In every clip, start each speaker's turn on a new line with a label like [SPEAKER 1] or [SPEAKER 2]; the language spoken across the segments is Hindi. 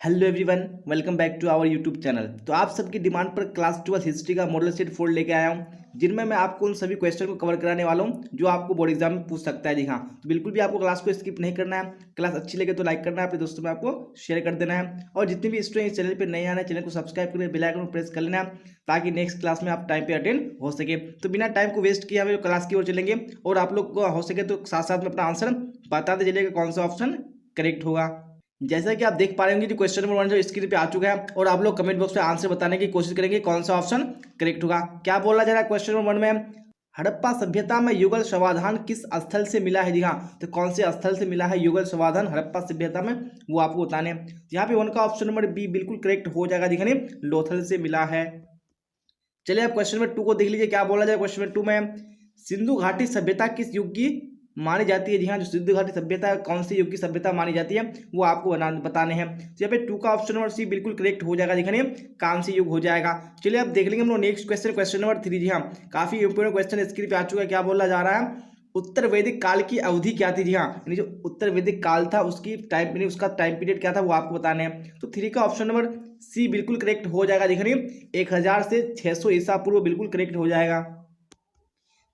[SPEAKER 1] Hello everyone, welcome back to our YouTube channel. तो आप सबकी डिमांड पर क्लास 12 हिस्ट्री का मॉडल सेट 4 लेके आया हूं, जिनमें मैं आपको उन सभी क्वेश्चन को कवर कराने वाला हूं जो आपको बोर्ड एग्जाम में पूछ सकता है। जी हाँ, तो बिल्कुल भी आपको क्लास को स्किप नहीं करना है। क्लास अच्छी लगे तो लाइक करना है, अपने दोस्तों में आपको शेयर कर देना है, और जितने भी स्टूडेंट इस चैनल पर नए आना है चैनल को सब्सक्राइब करके बेल आइकन को प्रेस कर लेना है, ताकि नेक्स्ट क्लास में आप टाइम पे अटेंड हो सके। तो बिना टाइम को वेस्ट किए हमें क्लास की ओर चलेंगे, और आप लोग को हो सके तो साथ साथ में अपना आंसर बताते चलिएगा कौन सा ऑप्शन करेक्ट होगा। जैसा कि आप देख पा रहे होंगे, जो क्वेश्चन नंबर 1 जो स्क्रीन पे आ चुका है, और आप लोग कमेंट बॉक्स में आंसर बताने की कोशिश करेंगे कौन सा ऑप्शन करेक्ट होगा। क्या बोला जा रहा है क्वेश्चन नंबर 1 में? हड़प्पा सभ्यता में युगल समाधान किस स्थल से मिला है? जी हाँ, तो कौन से स्थल से मिला है युगल समाधान हड़प्पा सभ्यता में, वो आपको बताने हैं। यहाँ पे 1 का ऑप्शन नंबर बी बिल्कुल करेक्ट हो जाएगा। दिखाने लोथल से मिला है। चलिए आप क्वेश्चन नंबर 2 को देख लीजिए, क्या बोला जाए क्वेश्चन नंबर 2 में? सिंधु घाटी सभ्यता किस युग की मानी जाती है? जी हाँ, जो सिंधु घाटी सभ्यता है कौन सी युग की सभ्यता मानी जाती है, वो आपको बताने हैं। तो यहाँ पे 2 का ऑप्शन नंबर सी बिल्कुल करेक्ट हो जाएगा। दिखाने कांस्य युग हो जाएगा। चलिए अब देख लेंगे हम लोग नेक्स्ट क्वेश्चन, क्वेश्चन नंबर 3। जी हाँ, काफी इंपोर्टेंट क्वेश्चन स्क्रीन पे आ चुका है। क्या बोला जा रहा है? उत्तर वैदिक काल की अवधि क्या थी? जी हाँ, यानी जो उत्तर वैदिक काल था उसकी टाइम यानी उसका टाइम पीरियड क्या था, वो आपको बताने हैं। तो 3 का ऑप्शन नंबर सी बिल्कुल करेक्ट हो जाएगा। दिखाने 1000 से 600 ईसा पूर्व बिल्कुल करेक्ट हो जाएगा।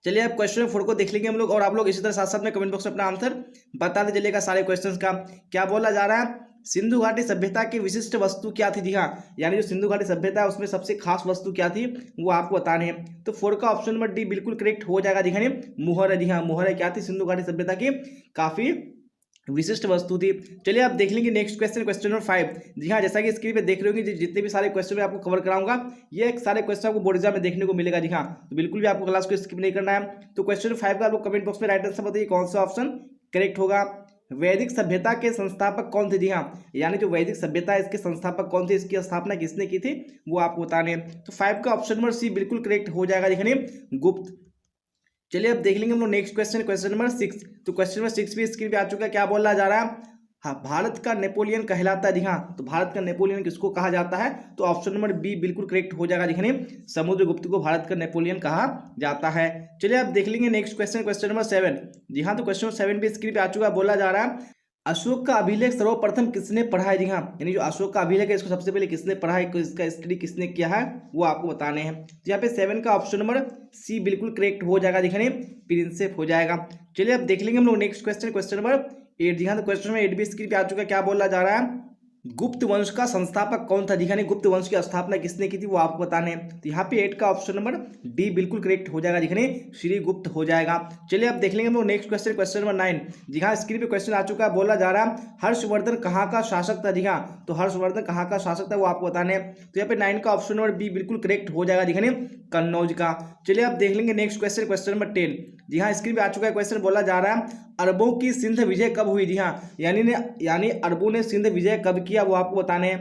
[SPEAKER 1] चलिए अब क्वेश्चन 4 को देख लेंगे हम लोग, और आप लोग इसी तरह साथ साथ में कमेंट बॉक्स में अपना आंसर बताते चलिएगा सारे क्वेश्चंस का। क्या बोला जा रहा है? सिंधु घाटी सभ्यता की विशिष्ट वस्तु क्या थी? जी हाँ, यानी जो सिंधु घाटी सभ्यता है उसमें सबसे खास वस्तु क्या थी, वो आपको बताने हैं। तो 4 का ऑप्शन नंबर डी बिल्कुल करेक्ट हो जाएगा। दिखाने मुहर है। जी हाँ, मुहर है क्या थी सिंधु घाटी सभ्यता की काफी विशिष्ट वस्तु थी। चलिए आप देख लेंगे नेक्स्ट क्वेश्चन, क्वेश्चन नंबर 5। जी हाँ, जैसा कि स्क्रीन पे देख रहे होंगे, जितने भी सारे क्वेश्चन मैं आपको कवर कराऊंगा, ये सारे क्वेश्चन आपको बोर्ड एग्जाम में देखने को मिलेगा। जी हाँ, तो बिल्कुल भी आपको क्लास को स्किप नहीं करना है। तो क्वेश्चन 5 का आप लोग कमेंट बॉक्स में राइट आंसर बताइए कौन सा ऑप्शन करेक्ट होगा। वैदिक सभ्यता के संस्थापक कौन थे? जी हाँ, यानी जो वैदिक सभ्यता है इसके संस्थापक कौन थे, इसकी स्थापना किसने की थी, वो आपको बताने हैं। तो 5 का ऑप्शन नंबर सी बिल्कुल करेक्ट हो जाएगा। दिखाने गुप्त। चलिए अब देख लेंगे हम लोग नेक्स्ट क्वेश्चन, क्वेश्चन नंबर 6। तो क्वेश्चन नंबर 6 भी स्क्रीन पे आ चुका है। क्या बोला जा रहा है? हाँ, भारत का नेपोलियन कहलाता है। जी हाँ, तो भारत का नेपोलियन किसको कहा जाता है? तो ऑप्शन नंबर बी बिल्कुल करेक्ट हो जाएगा। दिखने समुद्रगुप्त को भारत का नेपोलियन कहा जाता है। चलिए अब देख लेंगे नेक्स्ट क्वेश्चन, क्वेश्चन नंबर 7। जी हाँ, तो क्वेश्चन नंबर 7 भी स्क्रीन पे आ चुका है। बोला जा रहा है अशोक का अभिलेख सर्वप्रथम किसने पढ़ा है? जी हाँ, यानी जो अशोक का अभिलेख है इसको सबसे पहले किसने पढ़ा है, इसका स्टडी किसने किया है, वो आपको बताने हैं। तो यहाँ पे 7 का ऑप्शन नंबर सी बिल्कुल करेक्ट हो जाएगा। दिखने प्रिंसेप हो जाएगा। चलिए अब देख लेंगे हम लोग नेक्स्ट क्वेश्चन, क्वेश्चन नंबर 8। जी हाँ, तो क्वेश्चन नंबर 8 भी स्क्रीन पे आ चुका है। क्या बोला जा रहा है? गुप्त वंश का संस्थापक कौन था? दिखाने गुप्त वंश की स्थापना किसने की थी, वो आपको बताने हैं। तो यहाँ पे 8 का ऑप्शन नंबर डी बिल्कुल करेक्ट हो जाएगा। दिखने श्री गुप्त हो जाएगा। चलिए अब देख लेंगे हम लोग नेक्स्ट क्वेश्चन, क्वेश्चन नंबर 9। जी हाँ, स्क्रीन पे क्वेश्चन आ चुका है। बोला जा रहा है हर्षवर्धन कहाँ का शासक था? जी हाँ, तो हर्षवर्धन कहाँ का शासक था, वो आपको बताने हैं। तो यहाँ पे 9 का ऑप्शन नंबर बी बिल्कुल करेक्ट हो जाएगा। दिखने कन्नौज का। चलिए अब देख लेंगे नेक्स्ट क्वेश्चन, क्वेश्चन नंबर 10। जी हाँ, स्क्रीन पे आ चुका है क्वेश्चन। बोला जा रहा है अरबों की सिंध विजय कब हुई? जी हाँ, यानी अरबों ने सिंध विजय कब किया, वो आपको बताने हैं।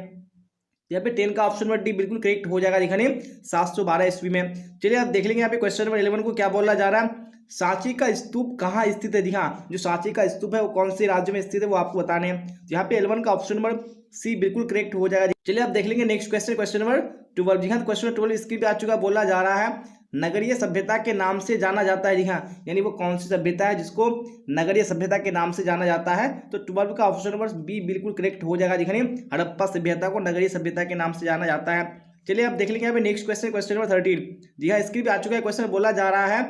[SPEAKER 1] यहाँ पे 10 का ऑप्शन नंबर डी बिल्कुल करेक्ट हो जाएगा। दिखाने 712 ईस्वी में। चलिए आप देख लेंगे यहाँ पे क्वेश्चन नंबर 11 को। क्या बोला जा रहा है? सांची का स्तूप कहाँ स्थित है? जी हाँ, जो सांची का स्तूप है वो कौन से राज्य में स्थित है, वो आपको बताने हैं। यहाँ पे 11 का ऑप्शन नंबर सी बिल्कुल करेक्ट हो जाएगा। चलिए आप देख लेंगे नेक्स्ट क्वेश्चन, क्वेश्चन नंबर 12। जी हाँ, क्वेश्चन नंबर 12 स्क्रीन पे आ चुका। बोला जा रहा है नगरीय सभ्यता के नाम से जाना जाता है। जी हाँ, यानी वो कौन सी सभ्यता है जिसको नगरीय सभ्यता के नाम से जाना जाता है? तो 12 का ऑप्शन नंबर बी बिल्कुल करेक्ट हो जाएगा। दिखने हड़प्पा सभ्यता को नगरीय सभ्यता के नाम से जाना जाता है। चलिए अब देख लेंगे यहाँ पे नेक्स्ट क्वेश्चन, क्वेश्चन नंबर 13। जी हाँ, स्क्रीन पे आ चुका है क्वेश्चन। बोला जा रहा है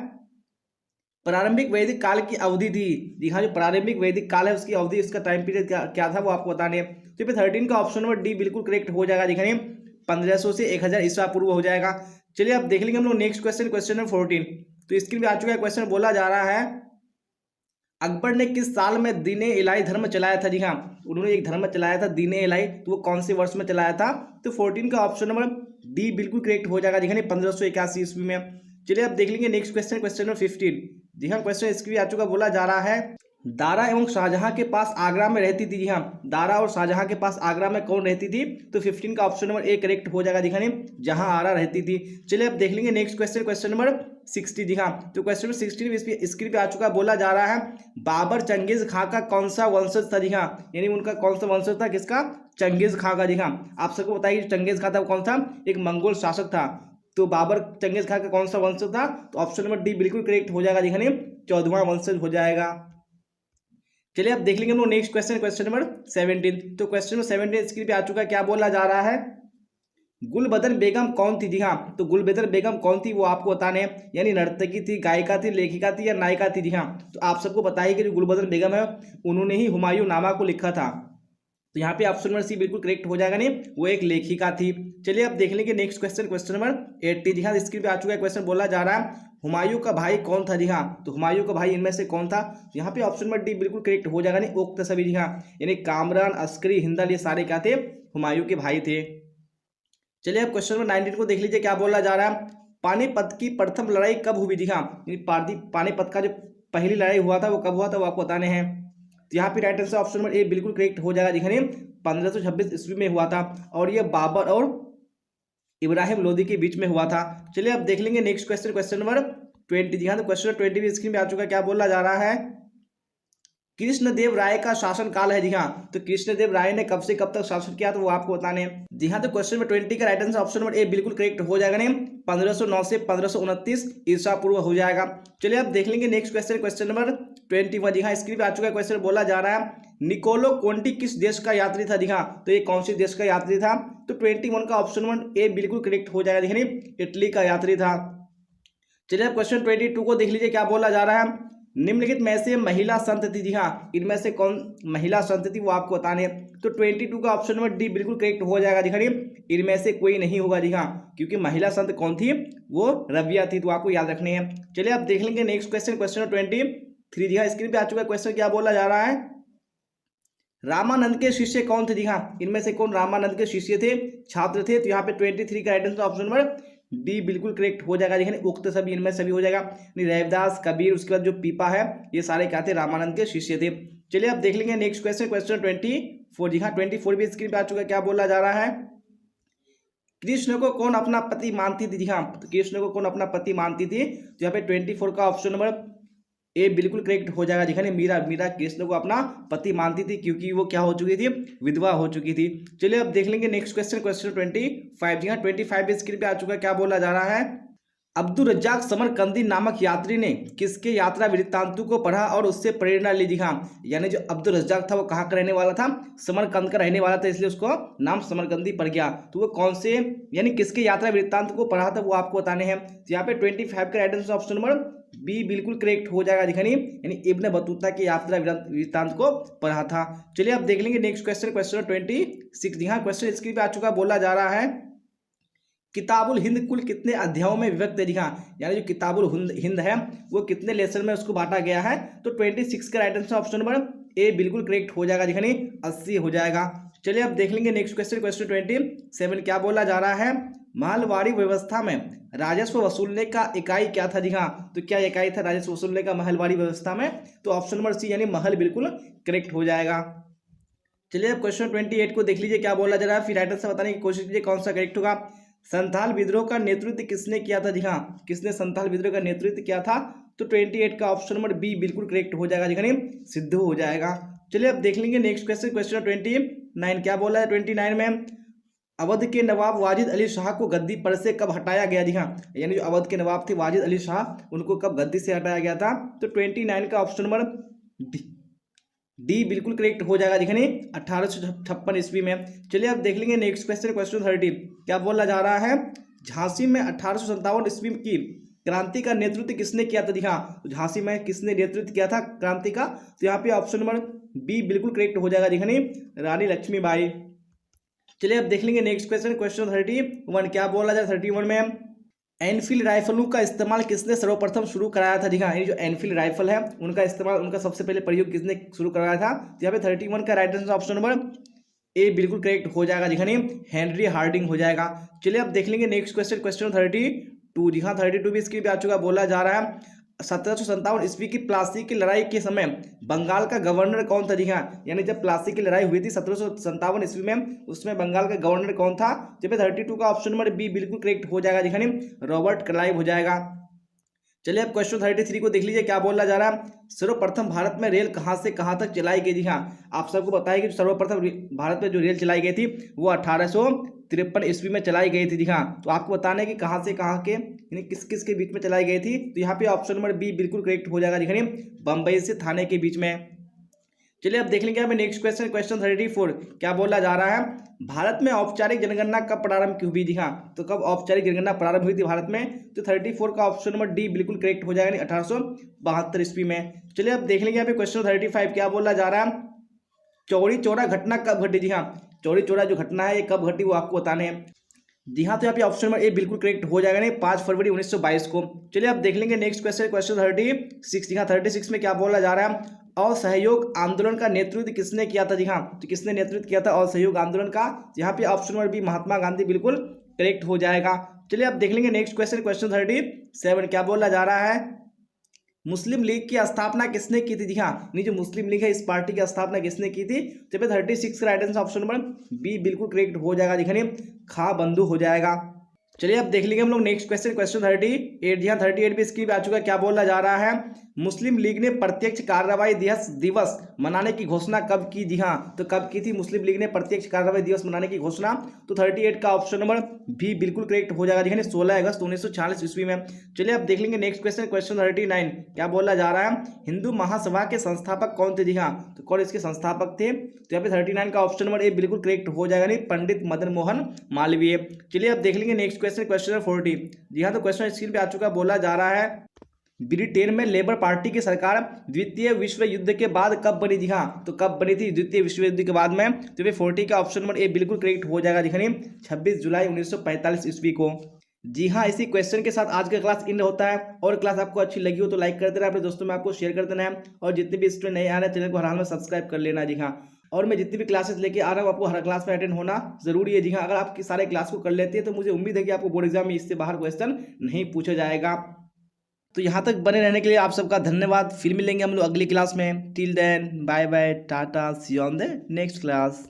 [SPEAKER 1] प्रारंभिक वैदिक काल की अवधि थी। जी हाँ, जो प्रारंभिक वैदिक काल है उसकी अवधि, उसका टाइम पीरियड क्या था, वो आपको बताने हैं। तो पे 13 का ऑप्शन नंबर डी बिल्कुल करेक्ट हो जाएगा। दिखाने 1500 से 1000 ईसा पूर्व हो जाएगा। चलिए अब देख लेंगे हम लोग नेक्स्ट क्वेश्चन, क्वेश्चन नंबर 14। तो स्क्रीन पे आ चुका है क्वेश्चन। बोला जा रहा है अकबर ने किस साल में दीन ए इलाही धर्म चलाया था? जी हाँ, उन्होंने एक धर्म चलाया था दीन ए इलाही, तो वो कौन से वर्ष में चलाया था? तो 14 का ऑप्शन नंबर डी बिल्कुल करेक्ट हो जाएगा। दिखाने 1581 ईस्वी में। चलिए अब देख लेंगे नेक्स्ट क्वेश्चन, क्वेश्चन नंबर 15। जी हाँ, क्वेश्चन स्क्रीन आ चुका। बोला जा रहा है दारा एवं शाहजहां के पास आगरा में रहती थी। जी हाँ, दारा और शाहजहां के पास आगरा में कौन रहती थी? तो 15 का ऑप्शन नंबर ए करेक्ट हो जाएगा। दिखाने जहां आरा रहती थी। चलिए अब देख लेंगे नेक्स्ट क्वेश्चन, क्वेश्चन नंबर 60। जी हाँ, तो क्वेश्चन नंबर 16 स्क्रीन पे आ चुका। बोला जा रहा है बाबर चंगेज खां का कौन सा वंशज था? जी हाँ, यानी उनका कौन सा वंशज था, किसका? चंगेज खां का। जी हाँ, आप सबको बताइए चंगेज खां था वो कौन था? एक मंगोल शासक था। तो बाबर चंगेज खां का कौन सा वंशज था? तो ऑप्शन नंबर डी बिल्कुल करेक्ट हो जाएगा। दिखाने 14वां वंशज हो जाएगा। चलिए अब देख लेंगे हम लोग नेक्स्ट क्वेश्चन, क्वेश्चन नंबर 17। तो क्वेश्चन नंबर 17 स्क्रीन पे आ चुका है। क्या बोला जा रहा है? गुलबदन बेगम कौन थी? जी हाँ, तो गुलबदन बेगम कौन थी वो आपको बताने हैं। यानी नर्तकी थी, गायिका थी, लेखिका थी या नायिका थी? जी हाँ, तो आप सबको पता है कि जो गुलबदन बेगम है उन्होंने ही हुमायूं नामा को लिखा था। तो यहाँ पे ऑप्शन नंबर सी बिल्कुल करेक्ट हो जाएगा, नहीं वो एक लेखिका थी। चलिए अब देख लेंगे नेक्स्ट क्वेश्चन, क्वेश्चन नंबर 80। जी हाँ, स्क्रीन पे आ चुका है। क्वेश्चन बोला जा रहा है हुमायूं का भाई कौन था? जी हाँ, तो हुमायूं का भाई इनमें से कौन था? यहाँ पे ऑप्शन नंबर डी बिल्कुल करेक्ट हो जाएगा, नहीं उक्त सभी। जी हाँ, यानी कामरान, अस्करी, हिंदल, ये सारे क्या थे? हुमायूं के भाई थे। चलिए अब क्वेश्चन नंबर 19 को देख लीजिए। क्या बोला जा रहा है? पानीपत की प्रथम लड़ाई कब हुई? जी हाँ, पानीपत का जो पहली लड़ाई हुआ था वो कब हुआ था वो आपको बताने हैं। तो यहाँ पे right answer option number A बिल्कुल करेक्ट हो जाएगा। दिखाने 1526 ईस्वी में हुआ था और ये बाबर और इब्राहिम लोदी के बीच में हुआ था। चलिए अब देख लेंगे नेक्स्ट क्वेश्चन, क्वेश्चन नंबर 20। जी हाँ, तो क्वेश्चन नंबर 20 भी स्क्रीन पे आ चुका है। क्या बोला जा रहा है? कृष्णदेव राय का शासन काल है। जी हाँ, तो कृष्णदेव राय ने कब से कब तक शासन किया तो वो आपको बताने हैं। जी हाँ, तो क्वेश्चन नंबर 20 का right answer option number A बिल्कुल करेक्ट हो जाएगा, नहीं 1509 से 1529 ईसा पूर्व हो जाएगा। चलिए अब देख लेंगे नेक्स्ट क्वेश्चन, क्वेश्चन नंबर 21। जी हाँ, स्क्रीन पे आ चुका है। क्वेश्चन बोला जा रहा है निकोलो कोंटी किस देश का यात्री था? जी हाँ, तो ये कौन सी देश का यात्री था? तो 21 का ऑप्शन नंबर ए बिल्कुल करेक्ट हो जाएगा। देखिए इटली का यात्री था। चलिए अब क्वेश्चन 22 को देख लीजिए। क्या बोला जा रहा है? निम्नलिखित में से महिला संत थी? जी हाँ, इनमें से कौन महिला संत थी वो आपको बताने हैं। तो 22 का ऑप्शन नंबर डी बिल्कुल करेक्ट हो जाएगा। दिखाइए इनमें से कोई नहीं होगा। जी हाँ, क्योंकि महिला संत कौन थी? वो रविया थी, तो आपको याद रखने हैं। चलिए अब देख लेंगे नेक्स्ट क्वेश्चन, क्वेश्चन 23। जी हाँ, स्क्रीन पे आ चुका है क्वेश्चन। क्या बोला जा रहा है? रामानंद के शिष्य कौन थे? जी हाँ, इनमें से कौन रामानंद के शिष्य थे, छात्र थे? तो यहाँ पे 23 का right answer option number D बिल्कुल करेक्ट हो जाएगा। देखिए उक्त सभी इनमें सभी हो जाएगा। रविदास, कबीर, उसके बाद जो पीपा है, ये सारे क्या थे? रामानंद के शिष्य थे। चलिए अब देख लेंगे नेक्स्ट क्वेश्चन, क्वेश्चन 24। जी हाँ, 24 भी स्क्रीन पे आ चुका है। क्या बोला जा रहा है? कृष्ण को कौन अपना पति मानती थी? जी हाँ, तो कृष्ण को कौन अपना पति मानती थी? तो यहाँ पे 24 का ऑप्शन नंबर ए बिल्कुल करेक्ट हो जाएगा। दिखाने मीरा, मीरा कृष्ण को अपना पति मानती थी क्योंकि वो क्या हो चुकी थी? विधवा हो चुकी थी। चलिए अब देख लेंगे नेक्स्ट क्वेश्चन, क्वेश्चन 25। जी हाँ, 25 स्क्रीन पे आ चुका है। क्या बोला जा रहा है? अब्दुल रज्जाक समरकंदी नामक यात्री ने किसके यात्रा वृत्तांतों को पढ़ा और उससे प्रेरणा ली? जी हाँ, यानी जो अब्दुल रज्जाक था वो कहाँ का रहने वाला था? समरकंद का रहने वाला था, इसलिए उसको नाम समरकंदी पड़ गया। तो वो कौन से यानी किसके यात्रा वृत्तांत को पढ़ा था वो आपको बताने हैं। तो यहाँ पे 25 का right answer option number B बिल्कुल करेक्ट हो जाएगा। दिखानी यानी इब्न बतूता के यात्रा वृत्तांत को पढ़ा था। चलिए अब देख लेंगे नेक्स्ट क्वेश्चन, क्वेश्चन 26। जी हाँ, क्वेश्चन स्क्रीन पे आ चुका, बोला जा रहा है किताबुल हिंद कुल कितने अध्यायों में विभक्त है? दिखा यानी जो किताबुल हिंद है वो कितने लेसन में उसको बांटा गया है? तो 26 का right answer option number A बिल्कुल करेक्ट हो जाएगा। दिखानी 80 हो जाएगा। चलिए अब देख लेंगे नेक्स्ट क्वेश्चन, क्वेश्चन 27। क्या बोला जा रहा है? महलवाड़ी व्यवस्था में राजस्व वसूलने का इकाई क्या था? जी हाँ, तो क्या इकाई था राजस्व वसूलने का महलवाड़ी व्यवस्था में? तो ऑप्शन नंबर सी यानी महल बिल्कुल करेक्ट हो जाएगा। चलिए अब क्वेश्चन 28 को देख लीजिए। क्या बोला जा रहा है? फिर राइट आंसर बताने की कोशिश कीजिए कौन सा करेक्ट होगा। संथाल विद्रोह का नेतृत्व किसने किया था? जी हाँ, किसने संथाल विद्रोह का नेतृत्व किया था? तो 28 का ऑप्शन नंबर बी बिल्कुल करेक्ट हो जाएगा। दिखाने सिद्धू हो जाएगा। चलिए अब देख लेंगे नेक्स्ट क्वेश्चन, क्वेश्चन 29। क्या बोला है 29 में? अवध के नवाब वाजिद अली शाह को गद्दी पर से कब हटाया गया? जी हाँ, यानी जो अवध के नवाब थे वाजिद अली शाह, उनको कब गद्दी से हटाया गया था? तो 29 का ऑप्शन नंबर डी बिल्कुल करेक्ट हो जाएगा। दिखने 1856 ईस्वी में। चलिए अब देख लेंगे नेक्स्ट क्वेश्चन, क्वेश्चन 30। क्या बोला जा रहा है? झांसी में 1857 ईस्वी की क्रांति का नेतृत्व किसने किया था? दिखा झांसी में किसने नेतृत्व किया था क्रांति का? तो यहाँ पे ऑप्शन नंबर बी बिल्कुल करेक्ट हो जाएगा। दिखने रानी लक्ष्मीबाई। चलिए अब देख लेंगे नेक्स्ट क्वेश्चन, क्वेश्चन 31। क्या बोला जाए 31 में? एनफील्ड राइफलों का इस्तेमाल किसने सर्वप्रथम शुरू कराया था? जी हाँ, ये जो एनफील्ड राइफल है उनका इस्तेमाल, उनका सबसे पहले प्रयोग किसने शुरू कराया था? तो यहाँ पे 31 का right answer option number A बिल्कुल करेक्ट हो जाएगा। दिखाने हेनरी हार्डिंग हो जाएगा। चलिए अब देख लेंगे नेक्स्ट क्वेश्चन, क्वेश्चन 32। जी हाँ, 32 भी स्क्रीन पे आ चुका, बोला जा रहा है 1757 ईस्वी की प्लासी की लड़ाई के समय बंगाल का गवर्नर कौन था? जी हाँ, यानी जब प्लासी की लड़ाई हुई थी 1757 ईस्वी में, उसमें बंगाल का गवर्नर कौन था? जब 32 का ऑप्शन नंबर बी बिल्कुल करेक्ट हो जाएगा। दिखाने रॉबर्ट क्लाइव हो जाएगा। चलिए अब क्वेश्चन 33 को देख लीजिए। क्या बोला जा रहा है? सर्वप्रथम भारत में रेल कहाँ से कहाँ तक चलाई गई थी? हाँ, आप सबको बताया कि सर्वप्रथम भारत में जो रेल चलाई गई थी वो 1853 ईस्वी में चलाई गई थी। जी हाँ, तो आपको बताना है कि कहाँ से कहाँ के यानी किस किस के बीच में चलाई गई थी। तो यहाँ पे ऑप्शन नंबर बी बिल्कुल करेक्ट हो जाएगा। दिखाने बम्बई से थाने के बीच में। चलिए अब देख लेंगे हमें नेक्स्ट क्वेश्चन, क्वेश्चन 34 क्या बोला जा रहा है, भारत में औपचारिक जनगणना कब प्रारंभ हुई थी। हाँ, तो कब औपचारिक जनगणना प्रारंभ हुई थी भारत में, तो 34 का ऑप्शन नंबर डी बिल्कुल करेक्ट हो जाएगा, 1872 ईस्वी में। चलिए अब देख लेंगे यहाँ पे क्वेश्चन 35 क्या बोला जा रहा है, चौरी चौरा घटना कब घटी। जी हाँ, चौरी चौरा जो घटना है ये कब घटी वो आपको बताने हैं। जी हाँ, तो यहाँ पे ऑप्शन नंबर ए बिल्कुल करेक्ट हो जाएगा, नहीं 5 फरवरी 1922 को। चलिए अब देख लेंगे नेक्स्ट क्वेश्चन, क्वेश्चन 36। जी हाँ, 36 में क्या बोला जा रहा है, असहयोग आंदोलन का नेतृत्व किसने किया था। जी हाँ, तो किसने नेतृत्व किया था असहयोग आंदोलन का, यहाँ पे option number B Mahatma Gandhi बिल्कुल करेक्ट हो जाएगा। चलिए अब देख लेंगे नेक्स्ट क्वेश्चन, क्वेश्चन 37 क्या बोला जा रहा है, मुस्लिम लीग की स्थापना किसने की थी। जी हाँ, ये जो मुस्लिम लीग है इस पार्टी की स्थापना किसने की थी, तो 36 का right answer option number B बिल्कुल करेक्ट हो जाएगा, दिखाने खा बंधु हो जाएगा। चलिए अब देख लेंगे हम लोग नेक्स्ट क्वेश्चन, क्वेश्चन 38। यहाँ 38 भी इसकी भी आ चुका है, क्या बोला जा रहा है, मुस्लिम लीग ने प्रत्यक्ष कार्रवाई दिवस मनाने की घोषणा कब की। जी हाँ, तो कब की थी मुस्लिम लीग ने प्रत्यक्ष कार्रवाई दिवस मनाने की घोषणा, तो 38 का ऑप्शन नंबर भी बिल्कुल करेक्ट हो जाएगा, देखिए 16 अगस्त 1946 ईस्वी में। चलिए अब देख लेंगे नेक्स्ट क्वेश्चन, क्वेश्चन 39 क्या बोला जा रहा है, हिंदू महासभा के संस्थापक कौन थे। जी हाँ, तो कौन इसके संस्थापक थे, तो यहाँ पे 39 का ऑप्शन नंबर ए बिल्कुल करेक्ट हो जाएगा, नहीं पंडित मदन मोहन मालवीय। चलिए अब देख लेंगे नेक्स्ट क्वेश्चन, क्वेश्चन 40। जी हाँ, तो क्वेश्चन स्क्रीन पे आ चुका, बोला जा रहा है ब्रिटेन में लेबर पार्टी की सरकार द्वितीय विश्व युद्ध के बाद कब बनी। जी हाँ, तो कब बनी थी द्वितीय विश्व युद्ध के बाद में, तो ये 40 का ऑप्शन नंबर ए बिल्कुल करेक्ट हो जाएगा, दिखने 26 जुलाई 1945 ईस्वी को। जी हाँ, इसी क्वेश्चन के साथ आज का क्लास इन होता है, और क्लास आपको अच्छी लगी हो तो लाइक कर देना, अपने दोस्तों में आपको शेयर कर देना है, और जितने भी स्टूडेंट नए आ रहे हैं चैनल को हर हाल में सब्सक्राइब कर लेना। जी हाँ, और मैं जितनी भी क्लासेस लेके आ रहा हूँ आपको हर क्लास में अटेंड होना जरूरी है। जी हाँ, अगर आप सारे क्लास को कर लेते हैं तो मुझे उम्मीद है कि आपको बोर्ड एग्जाम में इससे बाहर क्वेश्चन नहीं पूछा जाएगा। तो यहाँ तक बने रहने के लिए आप सबका धन्यवाद, फिर मिलेंगे हम लोग अगली क्लास में। टिल देन बाय बाय, टाटा, see you on the next class.